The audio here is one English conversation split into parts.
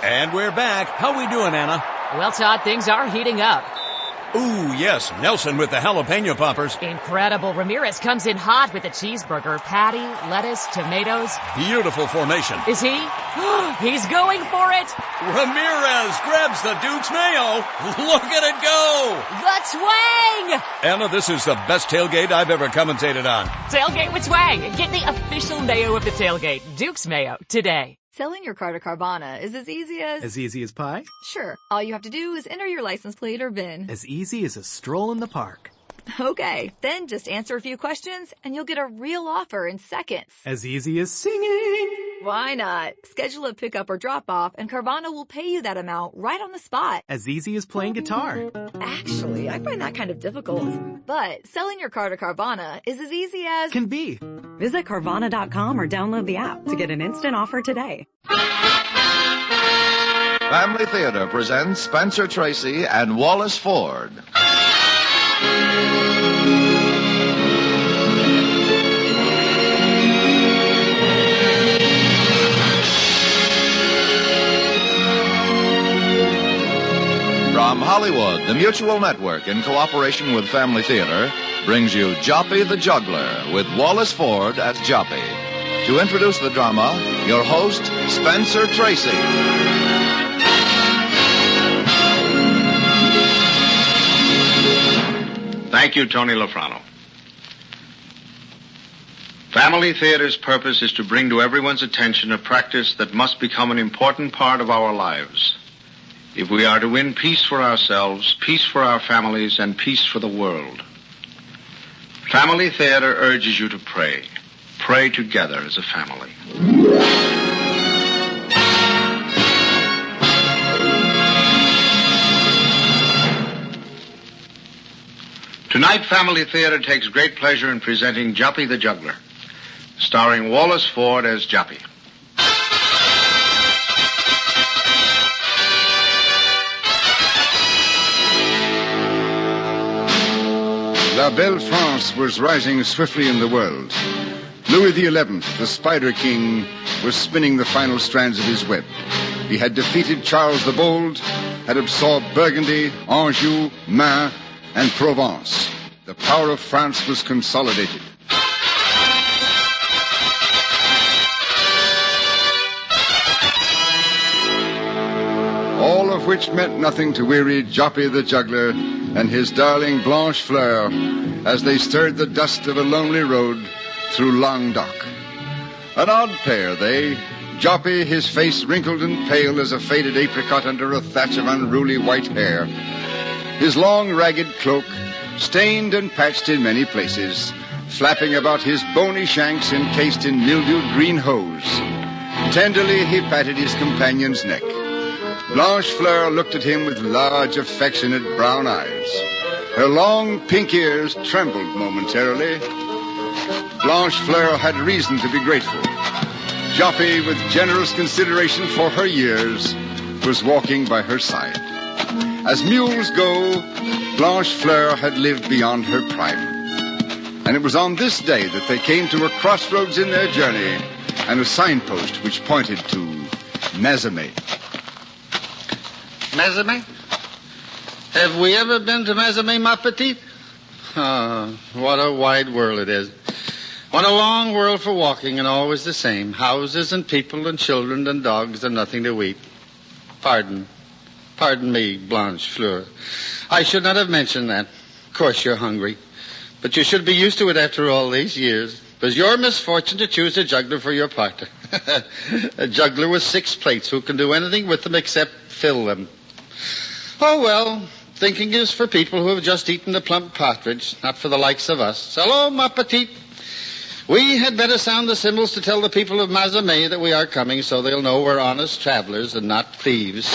And we're back. How we doing, Anna? Well, Todd, things are heating up. Ooh, yes, Nelson with the jalapeno poppers. Incredible. Ramirez comes in hot with a cheeseburger, patty, lettuce, tomatoes. Beautiful formation. Is he? He's going for it. Ramirez grabs the Duke's mayo. Look at it go. The twang. Anna, this is the best tailgate I've ever commentated on. Tailgate with twang. Get the official mayo of the tailgate. Duke's mayo today. Selling your car to Carvana is as easy as... As easy as pie? Sure. All you have to do is enter your license plate or VIN. As easy as a stroll in the park. Okay, then just answer a few questions and you'll get a real offer in seconds. As easy as singing. Why not? Schedule a pickup or drop off and Carvana will pay you that amount right on the spot. As easy as playing guitar. Actually, I find that kind of difficult. But selling your car to Carvana is as easy as... Can be. Visit Carvana.com or download the app to get an instant offer today. Family Theater presents Spencer Tracy and Wallace Ford. From Hollywood, the Mutual Network, in cooperation with Family Theater, brings you Joppe the Juggler with Wallace Ford as Joppe. To introduce the drama, your host, Spencer Tracy. Thank you, Tony Lofrano. Family Theater's purpose is to bring to everyone's attention a practice that must become an important part of our lives. If we are to win peace for ourselves, peace for our families, and peace for the world. Family Theater urges you to pray. Pray together as a family. Tonight, Family Theater takes great pleasure in presenting Joppe the Juggler, starring Wallace Ford as Joppe. La Belle France was rising swiftly in the world. Louis XI, the Spider King, was spinning the final strands of his web. He had defeated Charles the Bold, had absorbed Burgundy, Anjou, Maine, and Provence. The power of France was consolidated. All of which meant nothing to weary Joppe the Juggler and his darling Blanche Fleur as they stirred the dust of a lonely road through Languedoc. An odd pair, they. Joppe, his face wrinkled and pale as a faded apricot under a thatch of unruly white hair. His long, ragged cloak, stained and patched in many places, flapping about his bony shanks encased in mildewed green hose. Tenderly he patted his companion's neck. Blanche Fleur looked at him with large, affectionate brown eyes. Her long pink ears trembled momentarily. Blanche Fleur had reason to be grateful. Joppe, with generous consideration for her years, was walking by her side. As mules go, Blanche Fleur had lived beyond her prime. And it was on this day that they came to a crossroads in their journey and a signpost which pointed to Mazamet. Mazamet? Have we ever been to Mazamet, ma petite? Ah, what a wide world it is. What a long world for walking, and always the same. Houses and people and children and dogs and nothing to eat. Pardon me, Blanche Fleur. I should not have mentioned that. Of course you're hungry. But you should be used to it after all these years. It was your misfortune to choose a juggler for your partner. A juggler with 6 plates who can do anything with them except fill them. Oh, well, thinking is for people who have just eaten a plump partridge, not for the likes of us. Hello, ma petite. We had better sound the cymbals to tell the people of Mazamet that we are coming so they'll know we're honest travelers and not thieves.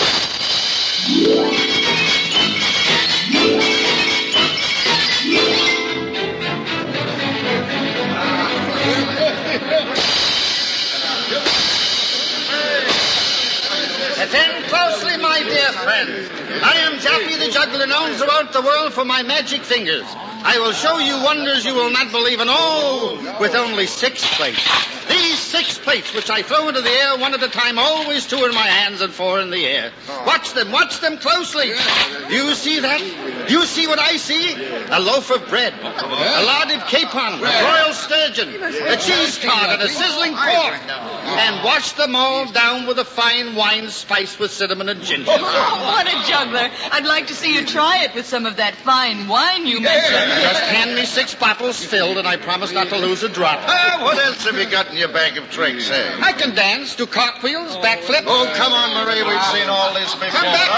Attend closely, my dear friends. I am Joppe the Juggler, known throughout the world for my magic fingers. I will show you wonders you will not believe in, with only 6 plates. These 6 plates, which I throw into the air one at a time, always 2 in my hands and 4 in the air. Watch them closely. Do you see that? Do you see what I see? A loaf of bread, a larded capon, a broiled sturgeon, a cheese tart, and a sizzling pork. And wash them all down with a fine wine spiced with cinnamon and ginger. Oh, what a juggler. I'd like to see you try it with some of that fine wine you mentioned. Just hand me 6 bottles filled, and I promise not to lose a drop. What else have you got in your bag of tricks, eh? I can dance, do cartwheels, backflips. Oh, come on, Marie. We've seen all this before. Come back,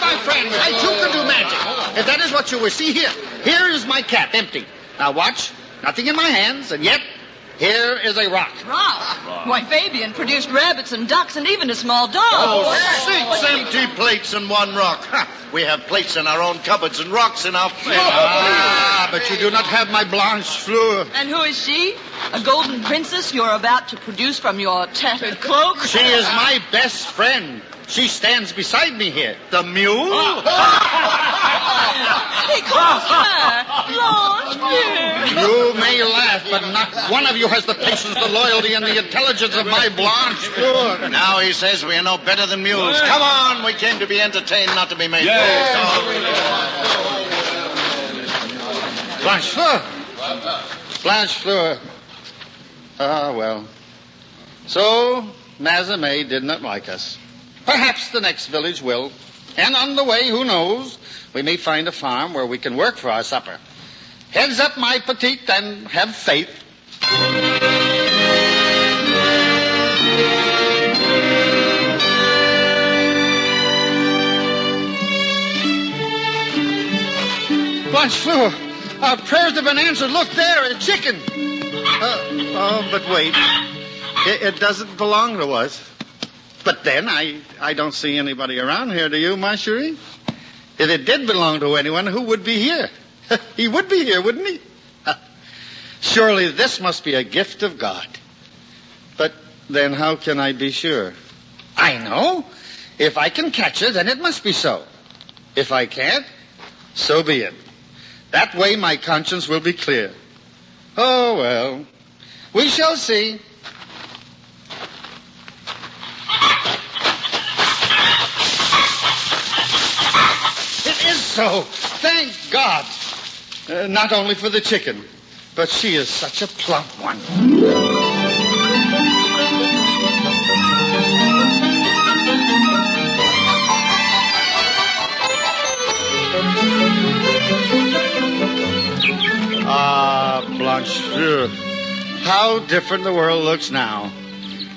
my friends. I too can do magic. If that is what you wish, see here. Here is my cap, empty. Now watch. Nothing in my hands, and yet here is a rock. Rock? Why, Fabian produced rabbits and ducks and even a small dog. Oh, 6 empty plates and 1 rock. We have plates in our own cupboards and rocks in our... But you do not have my Blanche Fleur. And who is she? A golden princess you're about to produce from your tattered cloak? She is my best friend. She stands beside me here. The mule? He calls her Blanche Fleur. You may laugh, but not one of you has the patience, the loyalty, and the intelligence of my Blanche Fleur. Now he says we are no better than mules. Come on, we came to be entertained, not to be made. Blanche Fleur. Blanche Fleur. Ah, well. So, Mazame did not like us. Perhaps the next village will. And on the way, who knows, we may find a farm where we can work for our supper. Heads up, my petite, and have faith. Blanche Fleur, our prayers have been answered. Look there, a chicken. But wait. It doesn't belong to us. But then, I don't see anybody around here, do you, ma chérie? If it did belong to anyone, who would be here? He would be here, wouldn't he? Surely this must be a gift of God. But then how can I be sure? I know. If I can catch it, then it must be so. If I can't, so be it. That way my conscience will be clear. Oh, well, we shall see. So, thank God. Not only for the chicken, but she is such a plump one. Ah, Blanche Fleur. How different the world looks now.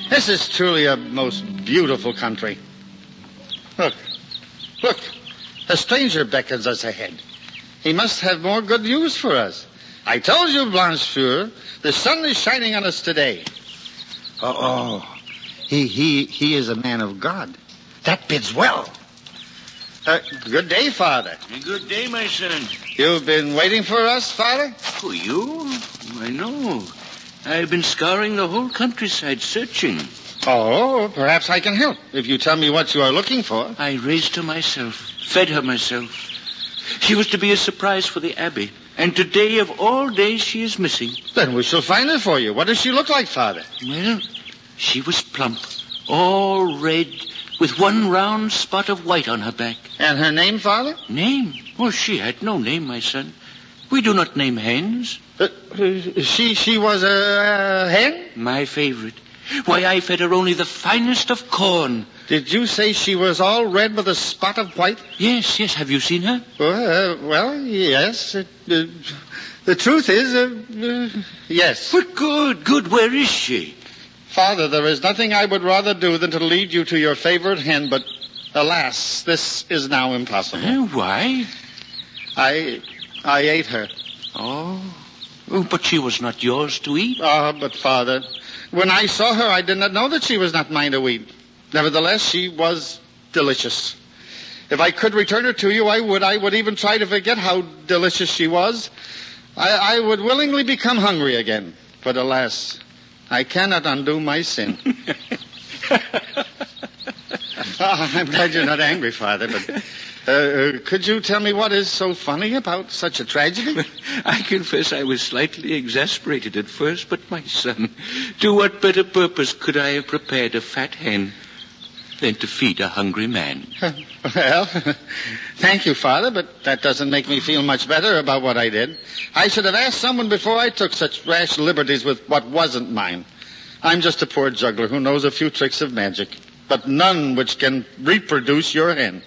This is truly a most beautiful country. Look. A stranger beckons us ahead. He must have more good news for us. I told you, Blanche Fleur, the sun is shining on us today. He is a man of God. That bids well. Good day, Father. Good day, my son. You've been waiting for us, Father? Oh, you? I know. I've been scouring the whole countryside searching. Oh, perhaps I can help if you tell me what you are looking for. I raised her myself, fed her myself. She was to be a surprise for the Abbey, and today of all days she is missing. Then we shall find her for you. What does she look like, Father? Well, she was plump, all red, with 1 round spot of white on her back. And her name, Father? Name? Oh, she had no name, my son. We do not name hens. She was a hen? My favorite. Why, I fed her only the finest of corn. Did you say she was all red with a spot of white? Yes. Have you seen her? Well, yes. The truth is, yes. But good. Where is she? Father, there is nothing I would rather do than to lead you to your favorite hen, but alas, this is now impossible. Why? I ate her. Oh, but she was not yours to eat. But Father, when I saw her, I did not know that she was not mine to eat. Nevertheless, she was delicious. If I could return her to you, I would. I would even try to forget how delicious she was. I would willingly become hungry again. But alas, I cannot undo my sin. I'm glad you're not angry, Father, but could you tell me what is so funny about such a tragedy? I confess I was slightly exasperated at first, but my son, to what better purpose could I have prepared a fat hen than to feed a hungry man? Well, thank you, Father, but that doesn't make me feel much better about what I did. I should have asked someone before I took such rash liberties with what wasn't mine. I'm just a poor juggler who knows a few tricks of magic, but none which can reproduce your hen.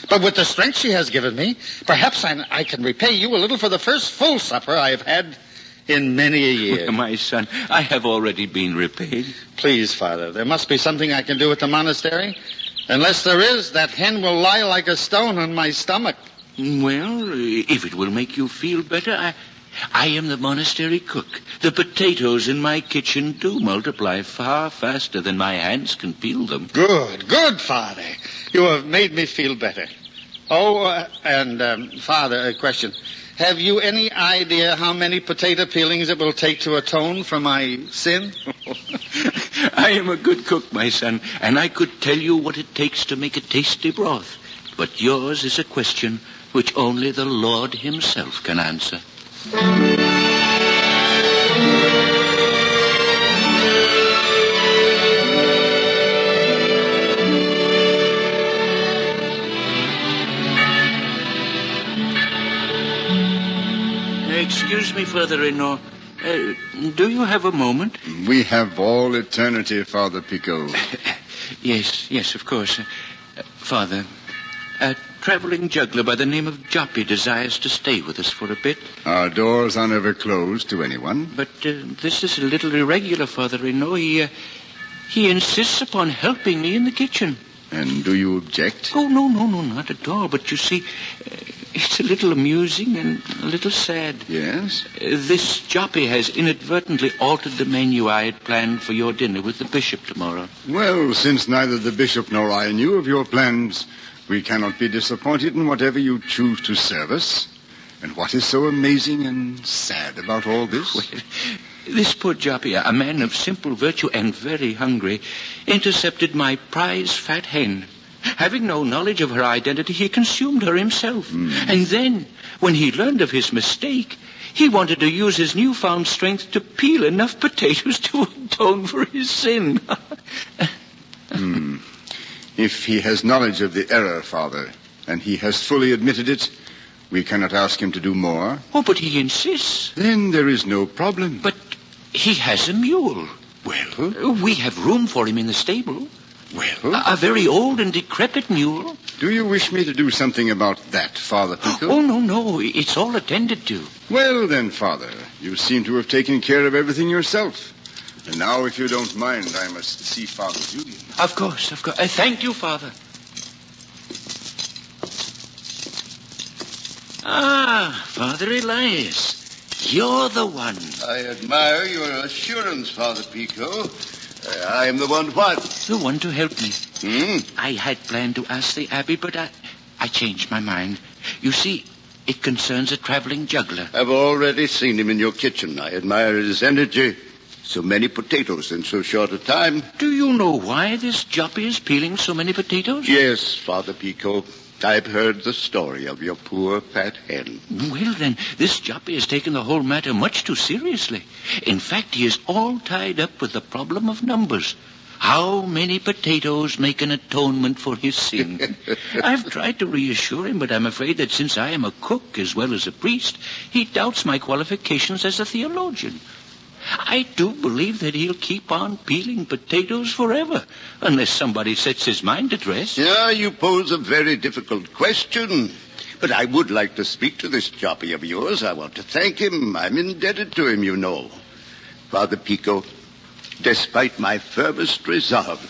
But with the strength she has given me, perhaps I can repay you a little for the first full supper I have had in many a year. Well, my son, I have already been repaid. Please, Father, there must be something I can do at the monastery. Unless there is, that hen will lie like a stone on my stomach. Well, if it will make you feel better, I am the monastery cook. The potatoes in my kitchen do multiply far faster than my hands can peel them. Good, Father. You have made me feel better. Oh, Father, a question. Have you any idea how many potato peelings it will take to atone for my sin? I am a good cook, my son, and I could tell you what it takes to make a tasty broth. But yours is a question which only the Lord himself can answer. Excuse me, Father-in-law. Do you have a moment? We have all eternity, Father Pico. Yes, of course. Father, a traveling juggler by the name of Joppe desires to stay with us for a bit. Our doors are never closed to anyone. But this is a little irregular, Father-in-law. He insists upon helping me in the kitchen. And do you object? Oh, no, not at all. But you see, it's a little amusing and a little sad. Yes? This Joppe has inadvertently altered the menu I had planned for your dinner with the bishop tomorrow. Well, since neither the bishop nor I knew of your plans, we cannot be disappointed in whatever you choose to serve us. And what is so amazing and sad about all this? Well, this poor Joppe, a man of simple virtue and very hungry, intercepted my prize fat hen. Having no knowledge of her identity, he consumed her himself. And then, when he learned of his mistake, he wanted to use his newfound strength to peel enough potatoes to atone for his sin. If he has knowledge of the error, Father, and he has fully admitted it, we cannot ask him to do more. Oh, but he insists. Then there is no problem. But he has a mule. Well? We have room for him in the stable. Well? A very old and decrepit mule. Do you wish me to do something about that, Father Pico? Oh, no. It's all attended to. Well, then, Father, you seem to have taken care of everything yourself. And now, if you don't mind, I must see Father Julian. Of course. Thank you, Father. Ah, Father Elias. You're the one. I admire your assurance, Father Pico. I am the one what? The one to help me. I had planned to ask the Abbey, but I changed my mind. You see, it concerns a traveling juggler. I've already seen him in your kitchen. I admire his energy. So many potatoes in so short a time. Do you know why this Joppe is peeling so many potatoes? Yes, Father Pico. I've heard the story of your poor fat hen. Well, then, this Joppe has taken the whole matter much too seriously. In fact, he is all tied up with the problem of numbers. How many potatoes make an atonement for his sin? I've tried to reassure him, but I'm afraid that since I am a cook as well as a priest, he doubts my qualifications as a theologian. I do believe that he'll keep on peeling potatoes forever, unless somebody sets his mind at rest. Yeah, you pose a very difficult question. But I would like to speak to this Joppe of yours. I want to thank him. I'm indebted to him, you know. Father Pico, despite my firmest resolve,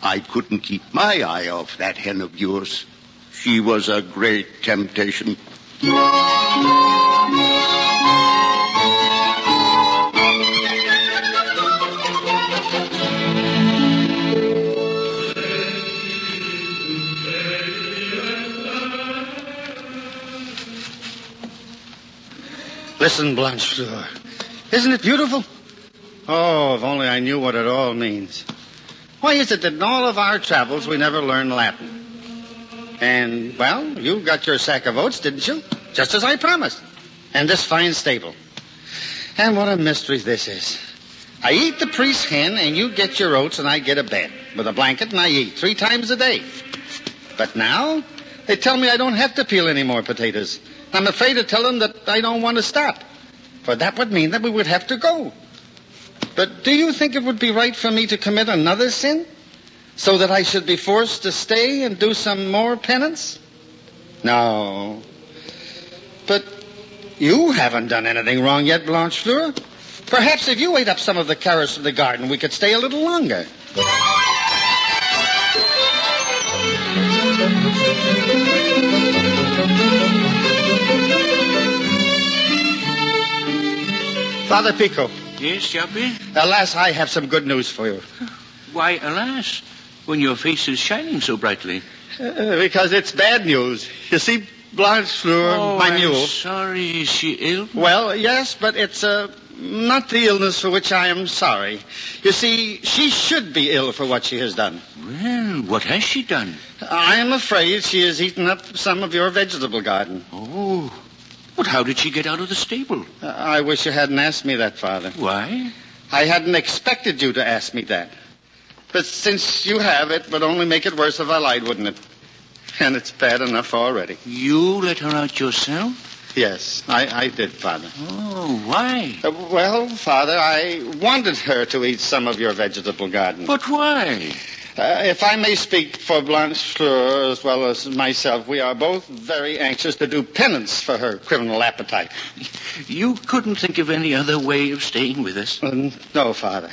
I couldn't keep my eye off that hen of yours. She was a great temptation. Listen, Blanchefleur. Isn't it beautiful? Oh, if only I knew what it all means. Why is it that in all of our travels we never learn Latin? And, well, you got your sack of oats, didn't you? Just as I promised. And this fine stable. And what a mystery this is. I eat the priest's hen, and you get your oats, and I get a bed with a blanket, and I eat 3 times a day. But now, they tell me I don't have to peel any more potatoes. I'm afraid to tell them that I don't want to stop. For that would mean that we would have to go. But do you think it would be right for me to commit another sin? So that I should be forced to stay and do some more penance? No. But you haven't done anything wrong yet, Blanchefleur. Perhaps if you ate up some of the carrots from the garden, we could stay a little longer. Father Pico. Yes, Joppe? Alas, I have some good news for you. Why, alas, when your face is shining so brightly? Because it's bad news. You see, Blanchefleur, my mule. I'm sorry. Is she ill? Well, yes, but it's not the illness for which I am sorry. You see, she should be ill for what she has done. Well, what has she done? I am afraid she has eaten up some of your vegetable garden. Oh. But how did she get out of the stable? I wish you hadn't asked me that, Father. Why? I hadn't expected you to ask me that. But since you have, it would only make it worse if I lied, wouldn't it? And it's bad enough already. You let her out yourself? Yes, I did, Father. Oh, why? Well, Father, I wanted her to eat some of your vegetable garden. But why? If I may speak for Blanchefleur as well as myself, we are both very anxious to do penance for her criminal appetite. You couldn't think of any other way of staying with us? No, Father.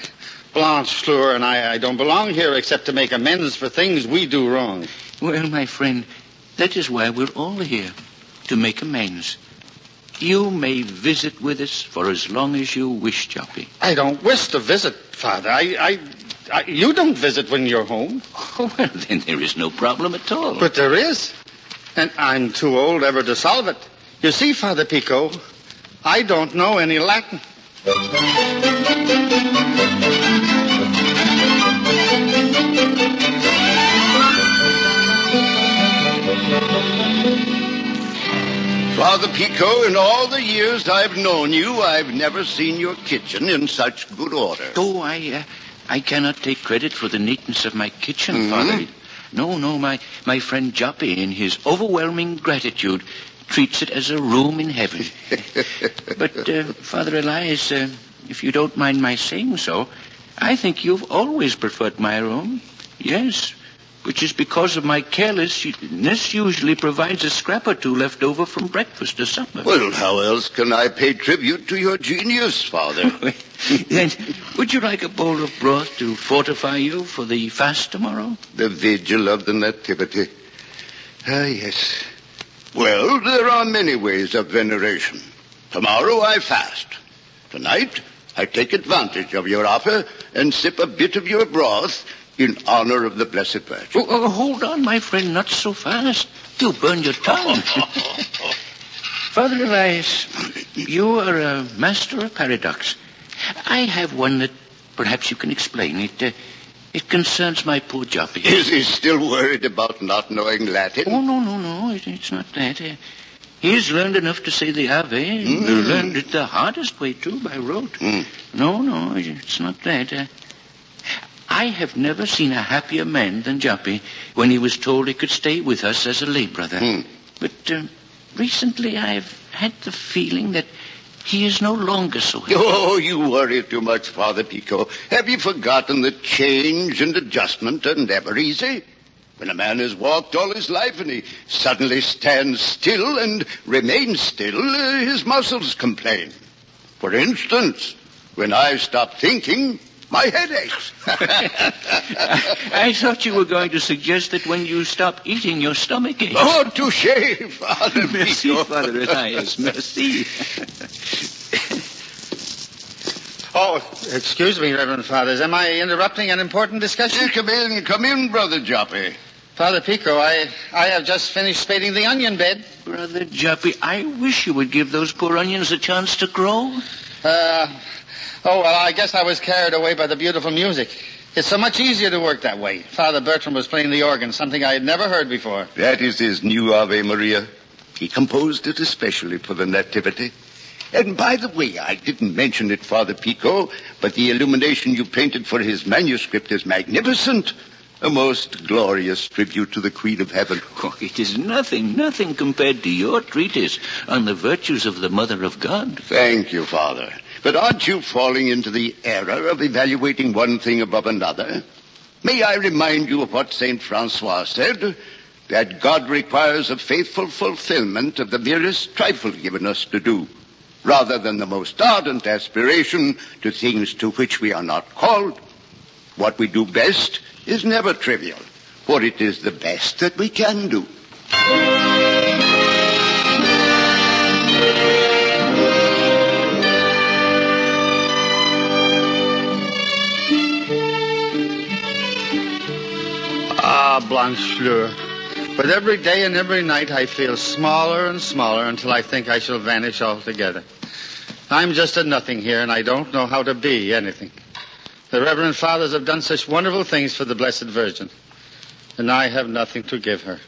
Blanchefleur and I don't belong here except to make amends for things we do wrong. Well, my friend, that is why we're all here, to make amends. You may visit with us for as long as you wish, Joppe. I don't wish to visit, Father. You don't visit when you're home. Oh, well, then there is no problem at all. But there is. And I'm too old ever to solve it. You see, Father Pico, I don't know any Latin. Father Pico, in all the years I've known you, I've never seen your kitchen in such good order. Oh, I cannot take credit for the neatness of my kitchen, Father. No, my friend Joppe, in his overwhelming gratitude, treats it as a room in heaven. But, Father Elias, if you don't mind my saying so, I think you've always preferred my room. Yes, which is because of my carelessness usually provides a scrap or two left over from breakfast or supper. Well, how else can I pay tribute to your genius, Father? Then, would you like a bowl of broth to fortify you for the fast tomorrow? The vigil of the Nativity. Ah, yes. Well, there are many ways of veneration. Tomorrow I fast. Tonight I take advantage of your offer and sip a bit of your broth in honor of the Blessed Virgin. Oh, hold on, my friend, not so fast. You'll burn your tongue. Father Elias, you are a master of paradox. I have one that perhaps you can explain. It concerns my poor Joppe. Is he still worried about not knowing Latin? Oh, no. It's not that. He's learned enough to say the Ave. Learned it the hardest way, too, by rote. No, it's not that. I have never seen a happier man than Joppe when he was told he could stay with us as a lay brother. But recently I've had the feeling that he is no longer so happy. Oh, you worry too much, Father Pico. Have you forgotten that change and adjustment are never easy? When a man has walked all his life and he suddenly stands still and remains still, his muscles complain. For instance, when I stop thinking, my head aches. I thought you were going to suggest that when you stop eating, your stomach aches. Oh, touché, Father Merci, Pico. Father Elias, merci. Oh, excuse me, Reverend Fathers. Am I interrupting an important discussion? Come in, Brother Joppe. Father Pico, I have just finished spading the onion bed. Brother Joppe, I wish you would give those poor onions a chance to grow. Oh, well, I guess I was carried away by the beautiful music. It's so much easier to work that way. Father Bertram was playing the organ, something I had never heard before. That is his new Ave Maria. He composed it especially for the Nativity. And by the way, I didn't mention it, Father Pico, but the illumination you painted for his manuscript is magnificent. A most glorious tribute to the Queen of Heaven. Oh, it is nothing compared to your treatise on the virtues of the Mother of God. Thank you, Father. But aren't you falling into the error of evaluating one thing above another? May I remind you of what St. Francois said? That God requires a faithful fulfillment of the merest trifle given us to do, rather than the most ardent aspiration to things to which we are not called. What we do best is never trivial, for it is the best that we can do. Ah, Blanchefleur. But every day and every night I feel smaller and smaller until I think I shall vanish altogether. I'm just a nothing here, and I don't know how to be anything. The Reverend Fathers have done such wonderful things for the Blessed Virgin, and I have nothing to give her.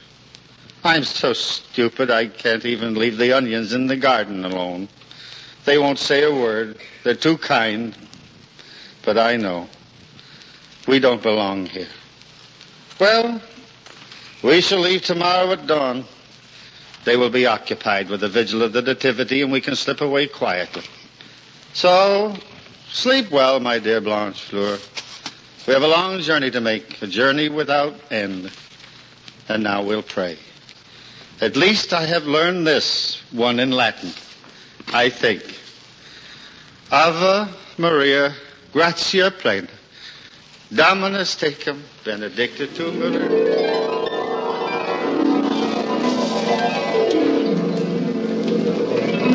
I'm so stupid I can't even leave the onions in the garden alone. They won't say a word. They're too kind. But I know. We don't belong here. Well, we shall leave tomorrow at dawn. They will be occupied with the vigil of the Nativity, and we can slip away quietly. So, sleep well, my dear Blanchefleur. We have a long journey to make, a journey without end. And now we'll pray. At least I have learned this one in Latin, I think. Ave Maria, gratia plena, Dominus tecum, benedicta tu mulieribus.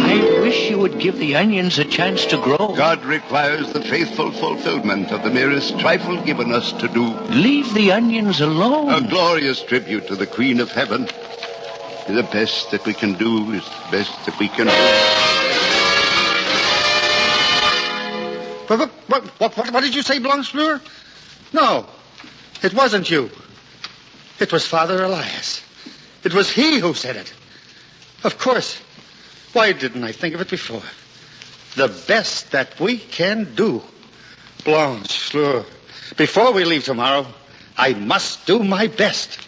I wish you would give the onions a chance to grow. God requires the faithful fulfillment of the merest trifle given us to do. Leave the onions alone. A glorious tribute to the Queen of Heaven. The best that we can do is the best that we can do. What did you say, Blanchefleur? No, it wasn't you. It was Father Elias. It was he who said it. Of course. Why didn't I think of it before? The best that we can do. Blanchefleur, before we leave tomorrow, I must do my best.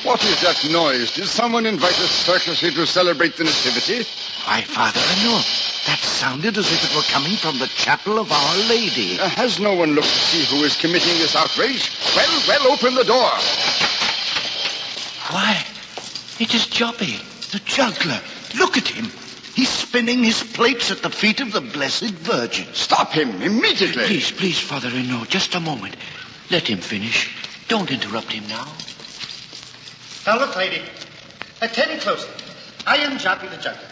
What is that noise? Did someone invite a circus here to celebrate the Nativity? Why, Father, no. That sounded as if it were coming from the chapel of Our Lady. Has no one looked to see who is committing this outrage? Well, open the door. Why, it is Joppe, the juggler. Look at him. He's spinning his plates at the feet of the Blessed Virgin. Stop him immediately. Please, Father Renaud, just a moment. Let him finish. Don't interrupt him now. Now look, lady. Attend closely. I am Joppe the Juggler,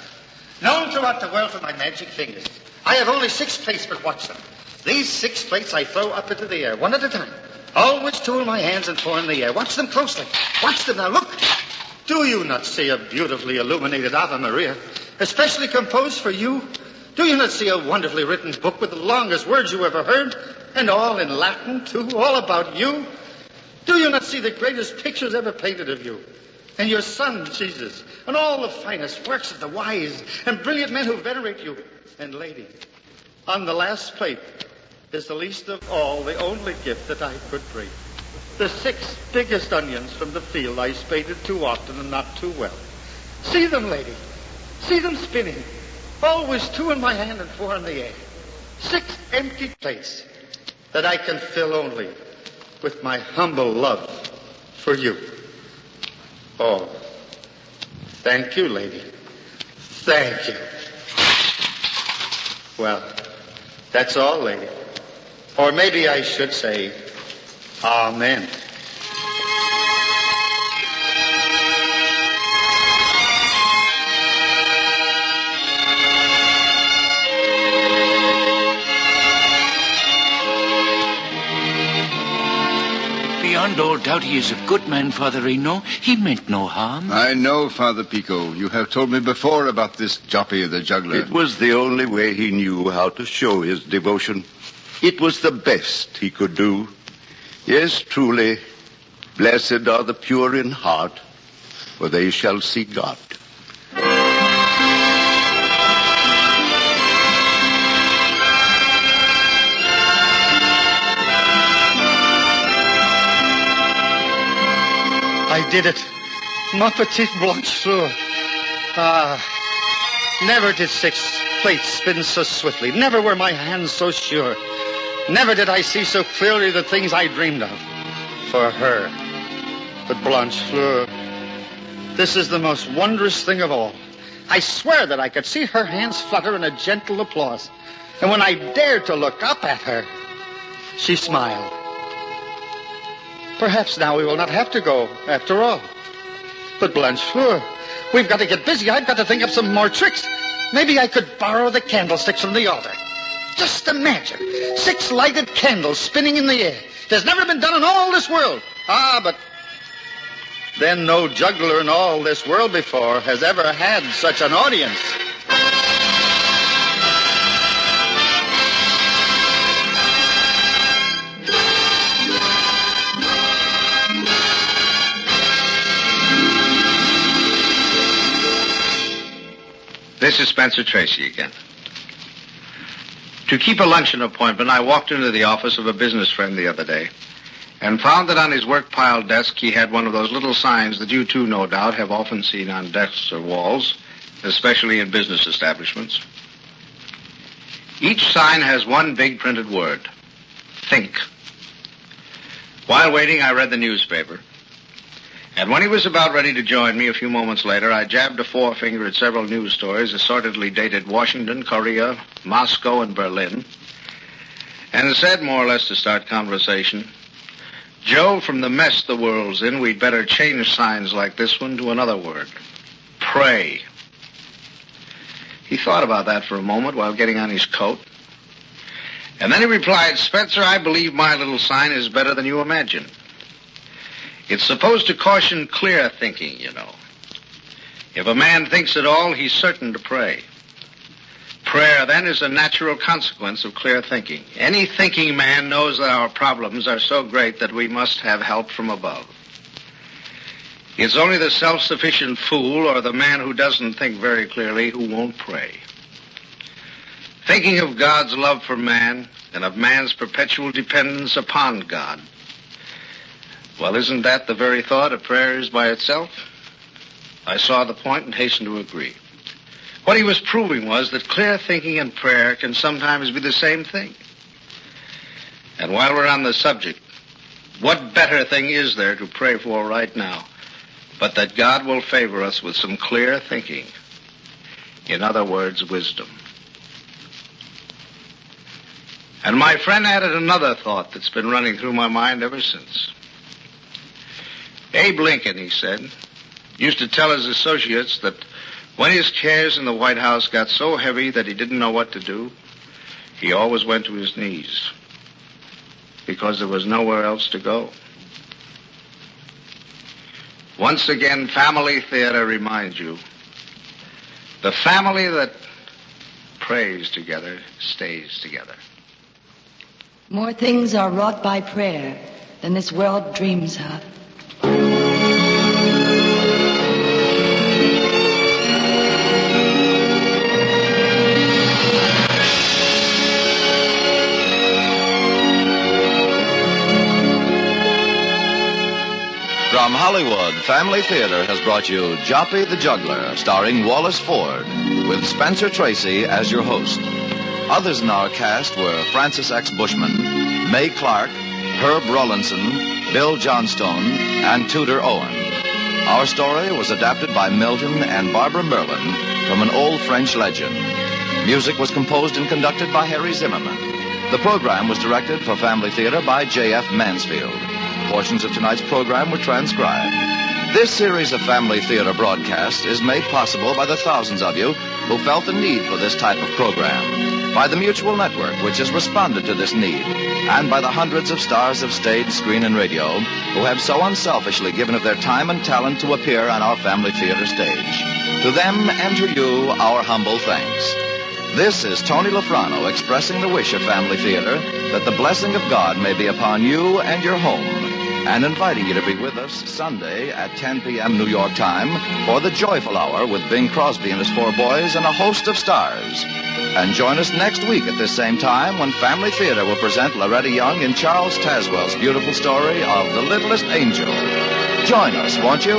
known throughout the world for my magic fingers. I have only 6 plates, but watch them. These 6 plates I throw up into the air, one at a time. Always 2 in my hands and 4 in the air. Watch them closely. Watch them now. Look. Do you not see a beautifully illuminated Ave Maria, especially composed for you? Do you not see a wonderfully written book with the longest words you ever heard, and all in Latin, too, all about you? Do you not see the greatest pictures ever painted of you? And your son, Jesus, and all the finest works of the wise and brilliant men who venerate you. And, lady, on the last plate is the least of all the only gift that I could bring. The 6 biggest onions from the field I spaded too often and not too well. See them, lady. See them spinning. Always 2 in my hand and 4 in the air. 6 empty plates that I can fill only with my humble love for you. Oh, thank you, lady. Thank you. Well, that's all, lady. Or maybe I should say, Amen. beyond all doubt he is a good man, Father Reno. He meant no harm. I know, Father Pico. You have told me before about this Joppe the Juggler. It was the only way he knew how to show his devotion. It was the best he could do. Yes, truly, blessed are the pure in heart, for they shall see God. I did it. Ma petite blancheur. Never did 6 plates spin so swiftly. Never were my hands so sure. Never did I see so clearly the things I dreamed of. For her. But Blanchefleur, this is the most wondrous thing of all. I swear that I could see her hands flutter in a gentle applause. And when I dared to look up at her, she smiled. Perhaps now we will not have to go, after all. But Blanchefleur, we've got to get busy. I've got to think up some more tricks. Maybe I could borrow the candlesticks from the altar. Just imagine, 6 lighted candles spinning in the air. It has never been done in all this world. But then no juggler in all this world before has ever had such an audience. This is Spencer Tracy again. To keep a luncheon appointment, I walked into the office of a business friend the other day and found that on his work pile desk he had one of those little signs that you too, no doubt, have often seen on desks or walls, especially in business establishments. Each sign has one big printed word, think. While waiting, I read the newspaper. And when he was about ready to join me a few moments later, I jabbed a forefinger at several news stories assortedly dated Washington, Korea, Moscow, and Berlin, and said, more or less to start conversation, Joe, from the mess the world's in, we'd better change signs like this one to another word, pray. He thought about that for a moment while getting on his coat, and then he replied, Spencer, I believe my little sign is better than you imagine. It's supposed to caution clear thinking, you know. If a man thinks at all, he's certain to pray. Prayer, then, is a natural consequence of clear thinking. Any thinking man knows that our problems are so great that we must have help from above. It's only the self-sufficient fool or the man who doesn't think very clearly who won't pray. Thinking of God's love for man and of man's perpetual dependence upon God, well, isn't that the very thought of prayer is by itself? I saw the point and hastened to agree. What he was proving was that clear thinking and prayer can sometimes be the same thing. And while we're on the subject, what better thing is there to pray for right now but that God will favor us with some clear thinking? In other words, wisdom. And my friend added another thought that's been running through my mind ever since. Abe Lincoln, he said, used to tell his associates that when his cares in the White House got so heavy that he didn't know what to do, he always went to his knees because there was nowhere else to go. Once again, family theater reminds you, the family that prays together stays together. More things are wrought by prayer than this world dreams of. From Hollywood, Family Theater has brought you Joppe the Juggler, starring Wallace Ford, with Spencer Tracy as your host. Others in our cast were Francis X. Bushman, Mae Clark, Herb Rollinson, Bill Johnstone, and Tudor Owen. Our story was adapted by Milton and Barbara Merlin from an old French legend. Music was composed and conducted by Harry Zimmerman. The program was directed for Family Theater by J.F. Mansfield. Portions of tonight's program were transcribed. This series of Family Theater broadcasts is made possible by the thousands of you who felt the need for this type of program. by the Mutual Network, which has responded to this need, and by the hundreds of stars of stage, screen, and radio who have so unselfishly given of their time and talent to appear on our Family Theater stage. To them and to you, our humble thanks. This is Tony Lafrano expressing the wish of Family Theater that the blessing of God may be upon you and your home, and inviting you to be with us Sunday at 10 p.m. New York time for the Joyful Hour with Bing Crosby and his 4 boys and a host of stars. And join us next week at this same time when Family Theater will present Loretta Young in Charles Tazwell's beautiful story of The Littlest Angel. Join us, won't you?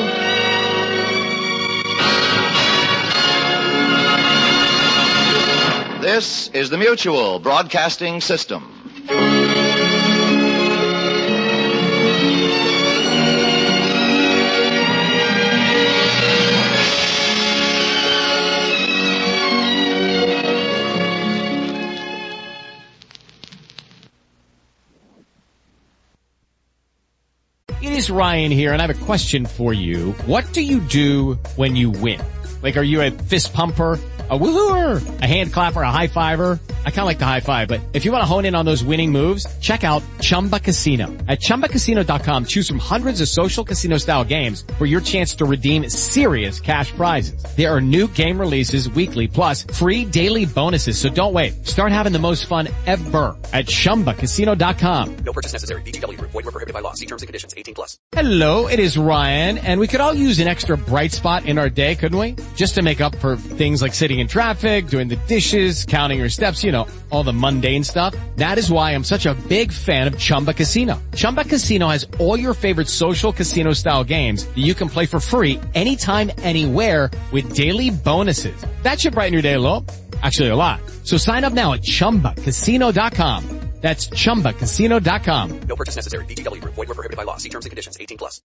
This is the Mutual Broadcasting System. It is Ryan here, and I have a question for you. What do you do when you win? Like, are you a fist pumper, a woo-hooer, a hand clapper, a high-fiver? I kind of like the high-five, but if you want to hone in on those winning moves, check out Chumba Casino. At ChumbaCasino.com, choose from hundreds of social casino-style games for your chance to redeem serious cash prizes. There are new game releases weekly, plus free daily bonuses, so don't wait. Start having the most fun ever at ChumbaCasino.com. No purchase necessary. VGW Group. Void where prohibited by law. See terms and conditions. 18+. Hello, it is Ryan, and we could all use an extra bright spot in our day, couldn't we? Just to make up for things like sitting in traffic, doing the dishes, counting your steps, you know, all the mundane stuff. That is why I'm such a big fan of Chumba Casino. Chumba Casino has all your favorite social casino-style games that you can play for free anytime, anywhere with daily bonuses. That should brighten your day a little. Actually, a lot. So sign up now at ChumbaCasino.com. That's ChumbaCasino.com. No purchase necessary. VGW Group. Void where prohibited by law. See terms and conditions. 18+.